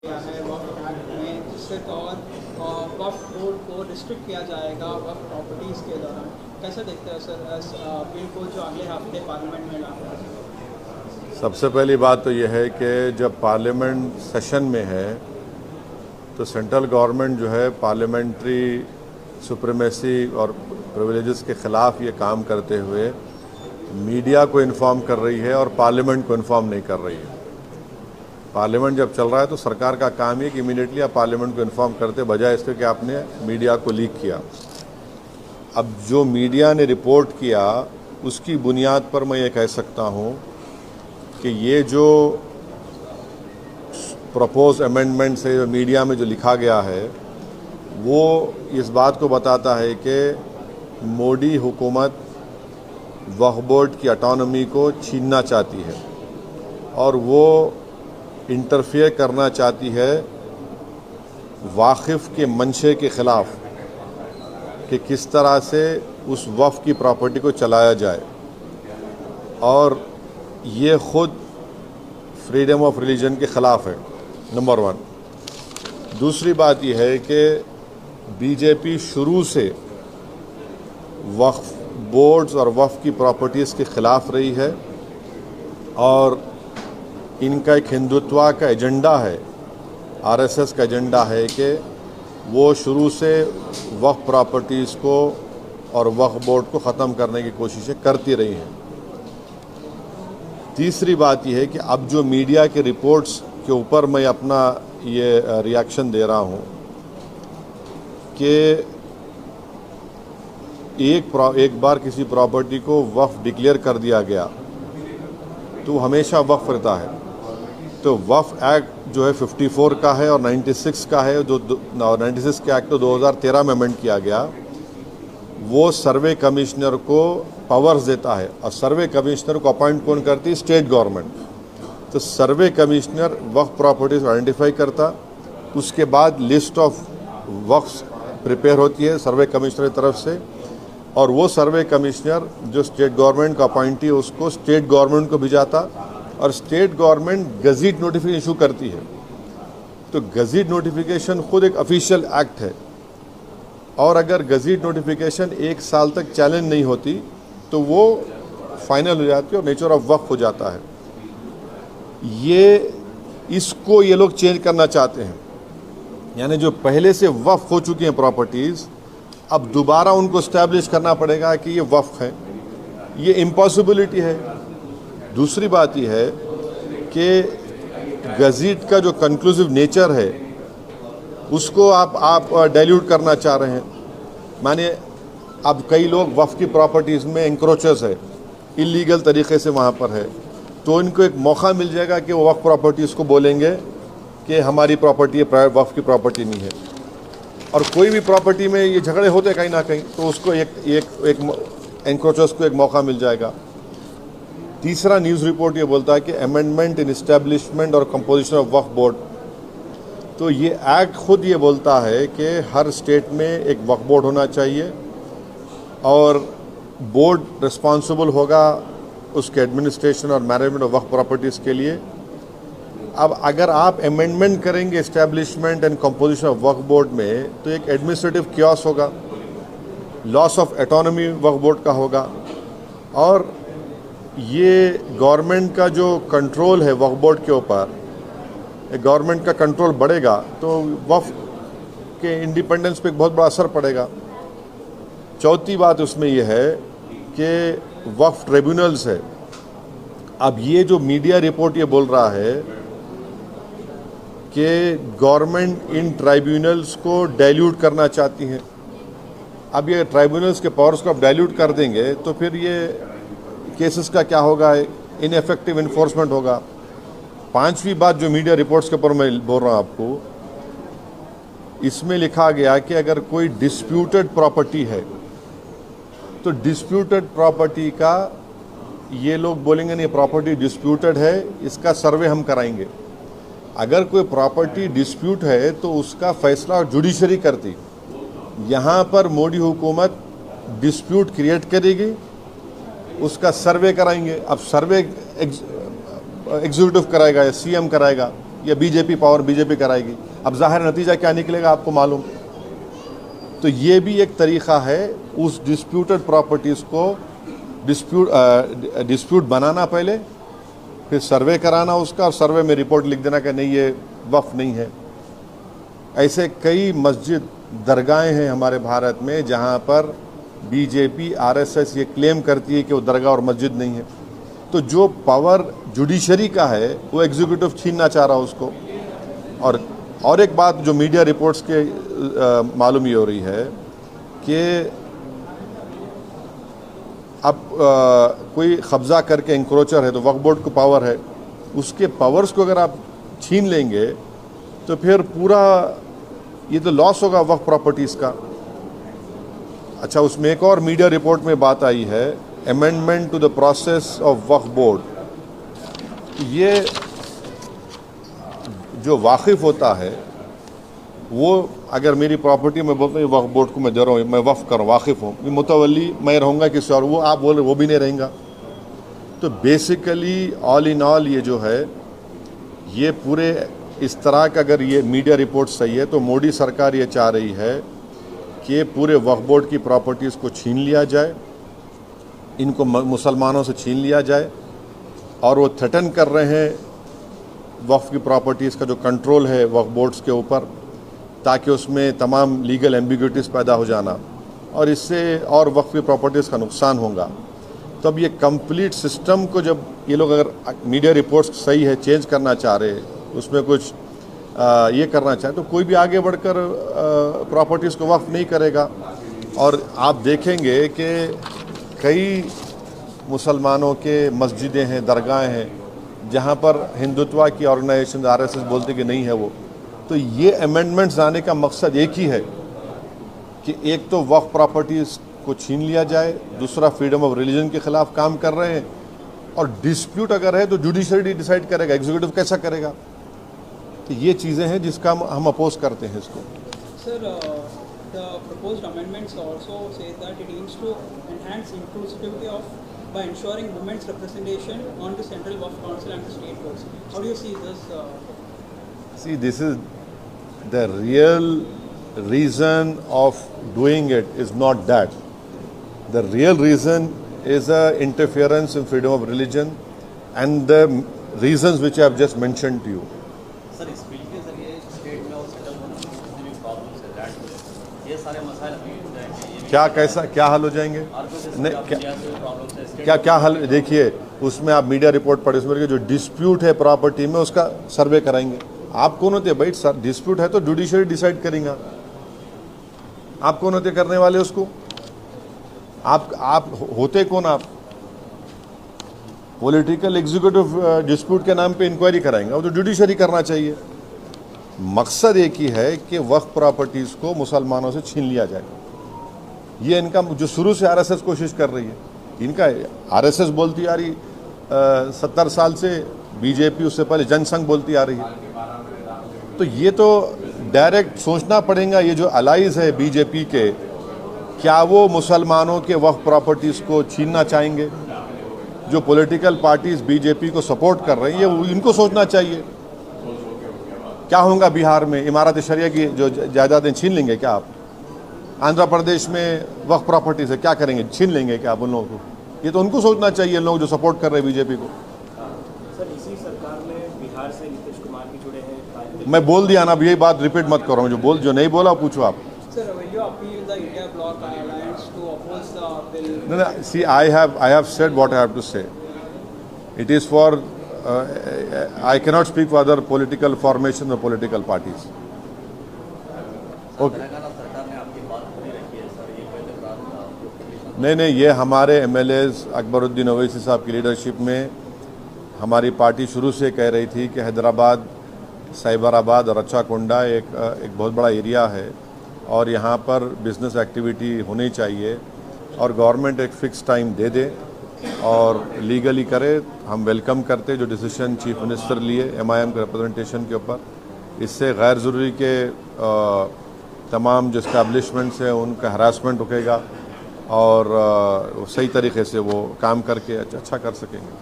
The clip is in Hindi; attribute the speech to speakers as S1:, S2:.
S1: किया है वक्फ एक्ट में, जिसके तहत वक्फ बोर्ड को रिस्ट्रिक्ट किया जाएगा वक्फ प्रॉपर्टीज़ के दौरान। कैसे देखते हैं सर इस बिल को जो अगले हफ्ते पार्लियामेंट में लाना है?
S2: सबसे पहली बात तो यह है कि जब पार्लियामेंट सेशन में है तो सेंट्रल गवर्नमेंट जो है पार्लियामेंट्री सुप्रीमेसी और प्रिविलेजेस के ख़िलाफ़ ये काम करते हुए मीडिया को इन्फॉर्म कर रही है और पार्लियामेंट को इन्फॉर्म नहीं कर रही है। पार्लियामेंट जब चल रहा है तो सरकार का काम है कि इमीडिएटली आप पार्लियामेंट को इन्फॉर्म करते, बजाय इसके कि आपने मीडिया को लीक किया। अब जो मीडिया ने रिपोर्ट किया उसकी बुनियाद पर मैं ये कह सकता हूँ कि ये जो प्रपोज अमेंडमेंट से जो मीडिया में जो लिखा गया है वो इस बात को बताता है कि मोदी हुकूमत वक्फ बोर्ड की ऑटोनॉमी को छीनना चाहती है और वो इंटरफेयर करना चाहती है वाकिफ़ के मंशे के ख़िलाफ़ कि किस तरह से उस वक्फ की प्रॉपर्टी को चलाया जाए, और ये ख़ुद फ्रीडम ऑफ रिलीजन के ख़िलाफ़ है, नंबर 1। दूसरी बात यह है कि बीजेपी शुरू से वक्फ बोर्ड्स और वक्फ की प्रॉपर्टीज़ के ख़िलाफ़ रही है और इनका एक हिंदुत्व का एजेंडा है, आरएसएस का एजेंडा है कि वो शुरू से वक्फ प्रॉपर्टीज़ को और वक्फ बोर्ड को ख़त्म करने की कोशिशें करती रही हैं। तीसरी बात यह है कि अब जो मीडिया के रिपोर्ट्स के ऊपर मैं अपना ये रिएक्शन दे रहा हूँ कि एक बार किसी प्रॉपर्टी को वक्फ डिक्लेयर कर दिया गया तो हमेशा वक्फ रहता है। तो वक्फ एक्ट जो है 54 का है और 96 का है, जो 96 के एक्ट तो 2013 में अमेंड किया गया। वो सर्वे कमिश्नर को पावर्स देता है और सर्वे कमिश्नर को अपॉइंट कौन करती है? State government. तो सर्वे कमिश्नर वक्फ प्रॉपर्टीज़ आइडेंटिफाई करता, उसके बाद लिस्ट ऑफ वक्फ प्रिपेयर होती है सर्वे कमिश्नर की तरफ से, और वो सर्वे कमिश्नर जो स्टेट गवर्नमेंट का अपॉइंटी है उसको स्टेट गवर्नमेंट को भिजाता और स्टेट गवर्नमेंट गज़ीट नोटिफिकेशन इशू करती है। तो गज़ीट नोटिफिकेशन खुद एक ऑफिशियल एक्ट है, और अगर गज़ीट नोटिफिकेशन 1 साल तक चैलेंज नहीं होती तो वो फाइनल हो जाती है और नेचर ऑफ वक्फ हो जाता है। इसको ये लोग चेंज करना चाहते हैं, यानी जो पहले से वक्फ हो चुकी हैं प्रॉपर्टीज़ अब दोबारा उनको इस्टेब्लिश करना पड़ेगा कि ये वक्फ है। ये इम्पॉसिबिलिटी है। दूसरी बात यह है कि गज़ीट का जो कंक्लूसिव नेचर है उसको आप डाइल्यूट करना चाह रहे हैं। माने अब कई लोग वक्फ की प्रॉपर्टीज़ में इंक्रोचर्स है, इलीगल तरीके से वहाँ पर है, तो इनको एक मौका मिल जाएगा कि वो वक्फ प्रॉपर्टीज़ को बोलेंगे कि हमारी प्रॉपर्टी है, वक्फ की प्रॉपर्टी नहीं है। और कोई भी प्रॉपर्टी में ये झगड़े होते कहीं ना कहीं, तो उसको एक एंक्रोचर्स को एक मौका मिल जाएगा। तीसरा न्यूज़ रिपोर्ट ये बोलता है कि अमेंडमेंट इन इस्टेब्लिशमेंट और कंपोजिशन ऑफ वक्फ बोर्ड। तो ये एक्ट खुद ये बोलता है कि हर स्टेट में एक वक्फ बोर्ड होना चाहिए और बोर्ड रिस्पॉन्सिबल होगा उसके एडमिनिस्ट्रेशन और मैनेजमेंट ऑफ वक्फ प्रॉपर्टीज़ के लिए। अब अगर आप अमेंडमेंट करेंगे establishment and composition of Waqf board में तो एक एडमिनिस्ट्रेटिव क्योस होगा, loss of autonomy Waqf board का होगा, और ये गवर्नमेंट का जो कंट्रोल है वक्फ बोर्ड के ऊपर, गवर्नमेंट का कंट्रोल बढ़ेगा तो वक्फ के इंडिपेंडेंस पे एक बहुत बड़ा असर पड़ेगा। चौथी बात उसमें यह है कि वक्फ ट्रिब्यूनल्स है। अब ये जो मीडिया रिपोर्ट ये बोल रहा है कि गवर्नमेंट इन ट्राइब्यूनल्स को डाइल्यूट करना चाहती है। अब ये ट्राइब्यूनल्स के पावर्स को आप डाइल्यूट कर देंगे तो फिर ये केसेस का क्या होगा? इनएफेक्टिव इन्फोर्समेंट होगा। पांचवी बात जो मीडिया रिपोर्ट्स के ऊपर मैं बोल रहा हूँ आपको, इसमें लिखा गया कि अगर कोई डिस्प्यूटेड प्रॉपर्टी है तो डिस्प्यूटेड प्रॉपर्टी का ये लोग बोलेंगे नहीं प्रॉपर्टी डिस्प्यूटेड है, इसका सर्वे हम कराएंगे। अगर कोई प्रॉपर्टी डिस्प्यूट है तो उसका फैसला जुडिशरी करती। यहाँ पर मोदी हुकूमत डिस्प्यूट क्रिएट करेगी, उसका सर्वे कराएंगे। अब सर्वे एग्जीक्यूटिव कराएगा या सीएम कराएगा, या बीजेपी पावर बीजेपी कराएगी। अब जाहिर नतीजा क्या निकलेगा आपको मालूम। तो ये भी एक तरीक़ा है उस डिस्प्यूटेड प्रॉपर्टीज़ को डिस्प्यूट बनाना, पहले फिर सर्वे कराना उसका, और सर्वे में रिपोर्ट लिख देना कि नहीं ये वक्फ नहीं है। ऐसे कई मस्जिद दरगाहें हैं हमारे भारत में जहाँ पर बीजेपी आरएसएस ये क्लेम करती है कि वो दरगाह और मस्जिद नहीं है। तो जो पावर जुडिशरी का है वो एग्जीक्यूटिव छीनना चाह रहा है उसको। और एक बात जो मीडिया रिपोर्ट्स के मालूम ये हो रही है कि अब कोई कब्ज़ा करके इंक्रोचर है तो वक्फ बोर्ड को पावर है, उसके पावर्स को अगर आप छीन लेंगे तो फिर पूरा ये तो लॉस होगा वक्फ प्रॉपर्टीज़ का। अच्छा, उसमें एक और मीडिया रिपोर्ट में बात आई है, amendment to the process of Waqf board. ये जो वाकिफ़ होता है वो अगर मेरी प्रॉपर्टी में बोलता हूँ वक्फ बोर्ड को मैं दे रहा हूँ, मैं वक्फ कर वाकिफ़ हूँ, मुतवल्ली मैं रहूँगा किसी और, वो आप बोल रहे वो भी नहीं रहेगा। तो बेसिकली ऑल इन ऑल ये जो है ये पूरे इस तरह का, अगर ये मीडिया रिपोर्ट सही है तो मोदी सरकार ये चाह रही है कि पूरे वक्फ बोर्ड की प्रॉपर्टीज़ को छीन लिया जाए, इनको मुसलमानों से छीन लिया जाए। और वो थ्रेटन कर रहे हैं वक्फ की प्रॉपर्टीज़ का जो कंट्रोल है वक्फ बोर्ड्स के ऊपर, ताकि उसमें तमाम लीगल एम्बिग्यूटीज़ पैदा हो जाना, और इससे और वक्फ की प्रॉपर्टीज़ का नुकसान होगा। तो अब ये कंप्लीट सिस्टम को जब ये लोग, अगर मीडिया रिपोर्ट्स सही है, चेंज करना चाह रहे, उसमें कुछ ये करना चाहे, तो कोई भी आगे बढ़कर प्रॉपर्टीज़ को वक्फ नहीं करेगा। और आप देखेंगे कि कई मुसलमानों के मस्जिदें हैं, दरगाहें हैं जहाँ पर हिंदुत्व की ऑर्गेनाइजेशन आरएसएस बोलते कि नहीं है वो। तो ये अमेंडमेंट्स आने का मकसद एक ही है कि एक तो वक्फ प्रॉपर्टीज़ को छीन लिया जाए, दूसरा फ्रीडम ऑफ रिलीजन के ख़िलाफ़ काम कर रहे हैं, और डिस्प्यूट अगर है तो जुडिशरी डिसाइड करेगा, एग्जीक्यूटिव कैसा करेगा। तो ये चीज़ें हैं जिसका हम अपोज करते हैं इसको।
S1: Sir, the proposed amendments also say that it aims to enhance inclusivity of by ensuring women's representation on the Central Waqf Council and the state boards. How do you see this?
S2: See, this is the real reason of doing it is not that. The real reason is interference in freedom of religion and the reasons which I have just mentioned to you.
S3: Sir, इस बिल के जरिए स्टेट में और सेंट्रल गवर्नमेंट में जितने भी प्रॉब्लम्स है दैट ये सारे मसाइल हल हो जाएंगे।
S2: क्या कैसा क्या हल हो जाएंगे? क्या हल? देखिए, उसमें आप मीडिया रिपोर्ट पढ़े, उसमें जो डिस्प्यूट है प्रॉपर्टी में उसका सर्वे कराएंगे। आप कौन होते हैं भाई? सर, डिस्प्यूट है तो जुडिशरी डिसाइड करेंगे। आप कौन होते करने वाले उसको? आप होते कौन? आप पॉलिटिकल एग्जीक्यूटिव डिस्प्यूट के नाम पे इंक्वायरी कराएंगे, वो तो जुडिशरी करना चाहिए। मकसद एक ही है कि वक्फ प्रॉपर्टीज़ को मुसलमानों से छीन लिया जाए। ये इनका जो शुरू से आरएसएस कोशिश कर रही है, इनका आरएसएस बोलती आ रही 70 साल से, बीजेपी उससे पहले जनसंघ बोलती आ रही है। तो ये तो डायरेक्ट सोचना पड़ेगा, ये जो अलाइज है बीजेपी के, क्या वो मुसलमानों के वक्फ प्रॉपर्टीज़ को छीनना चाहेंगे? जो पॉलिटिकल पार्टीज़ बीजेपी को सपोर्ट कर रही है वो इनको सोचना चाहिए। क्या होगा बिहार में? इमारत शरिया की जो जायदादें छीन लेंगे क्या आप? आंध्र प्रदेश में वक्फ प्रॉपर्टी से क्या करेंगे? छीन लेंगे क्या आप उन लोगों को? ये तो उनको सोचना चाहिए, लोग जो सपोर्ट कर रहे हैं बीजेपी को।
S3: सर, इसी सरकार में बिहार से नीतीश कुमार भी जुड़े हैं।
S2: मैं बोल दिया ना, अब यही बात रिपीट मत करो। जो नहीं बोला पूछो आप।
S1: Sir, will you appeal the India Bloc Alliance to oppose the bill?
S2: No, see, I have said what I have to say. It is for I cannot speak for other political formations or political parties. Okay. नहीं, ये हमारे MLAs अकबरुद्दीन ओवैसी साहब की लीडरशिप में हमारी पार्टी शुरू से कह रही थी कि हैदराबाद, साइबराबाद और रच्चाकोंडा एक बहुत बड़ा एरिया है और यहाँ पर बिज़नेस एक्टिविटी होनी चाहिए, और गवर्नमेंट एक फ़िक्स टाइम दे दे और लीगली करे। हम वेलकम करते जो डिसीजन चीफ मिनिस्टर लिए MIM के रिप्रेजेंटेशन के ऊपर। इससे गैर ज़रूरी के तमाम जो इस्टेब्लिशमेंट्स हैं उनका हरासमेंट रुकेगा और सही तरीके से वो काम करके अच्छा कर सकेंगे।